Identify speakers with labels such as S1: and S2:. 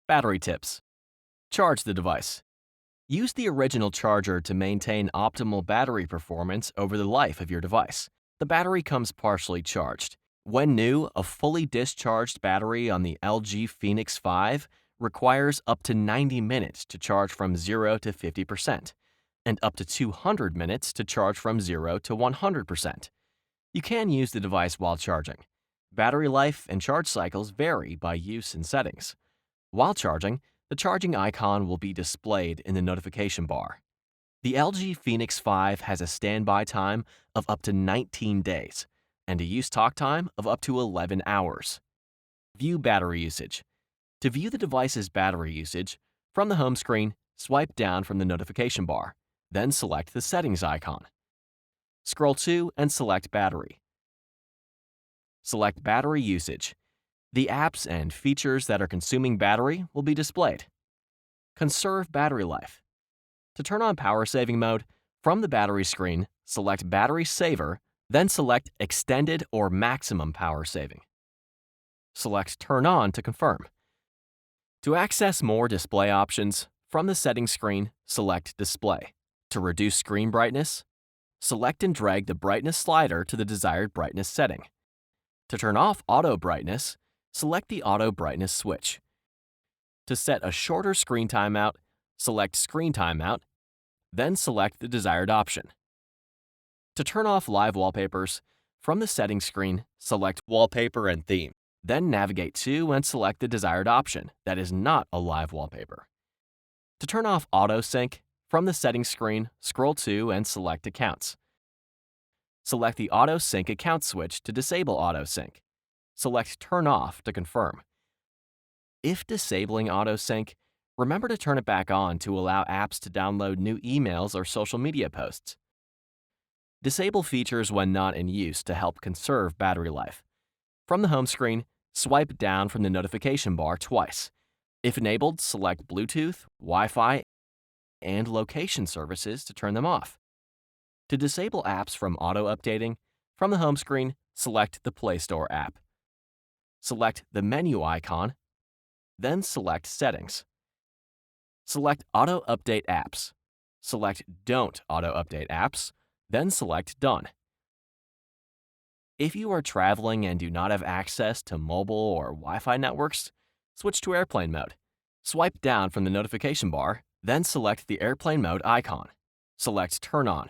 S1: Battery tips. Charge the device. Use the original charger to maintain optimal battery performance over the life of your device. The battery comes partially charged. When new, a fully discharged battery on the LG Phoenix 5 requires up to 90 minutes to charge from 0 to 50%, and up to 200 minutes to charge from 0 to 100%. You can use the device while charging. Battery life and charge cycles vary by use and settings. While charging, the charging icon will be displayed in the notification bar. The LG Phoenix 5 has a standby time of up to 19 days and a use talk time of up to 11 hours. View battery usage. To view the device's battery usage, from the home screen, swipe down from the notification bar, then select the settings icon. Scroll to and select battery. Select battery usage. The apps and features that are consuming battery will be displayed. Conserve battery life. To turn on power saving mode, from the battery screen, select Battery Saver, then select Extended or Maximum Power Saving. Select Turn On to confirm. To access more display options, from the settings screen, select Display. To reduce screen brightness, select and drag the brightness slider to the desired brightness setting. To turn off auto brightness, select the auto brightness switch. To set a shorter screen timeout, select Screen Timeout, then select the desired option. To turn off live wallpapers, from the settings screen, select Wallpaper and Theme, then navigate to and select the desired option that is not a live wallpaper. To turn off auto sync, from the settings screen, scroll to and select Accounts. Select the Auto Sync Account switch to disable auto sync. Select Turn Off to confirm. If disabling auto sync, remember to turn it back on to allow apps to download new emails or social media posts. Disable features when not in use to help conserve battery life. From the home screen, swipe down from the notification bar twice. If enabled, select Bluetooth, Wi-Fi, and location services to turn them off. To disable apps from auto-updating, from the home screen, select the Play Store app. Select the menu icon, then select Settings. Select Auto Update Apps. Select Don't Auto Update Apps, then select Done. If you are traveling and do not have access to mobile or Wi-Fi networks, switch to airplane mode. Swipe down from the notification bar, then select the airplane mode icon. Select Turn On.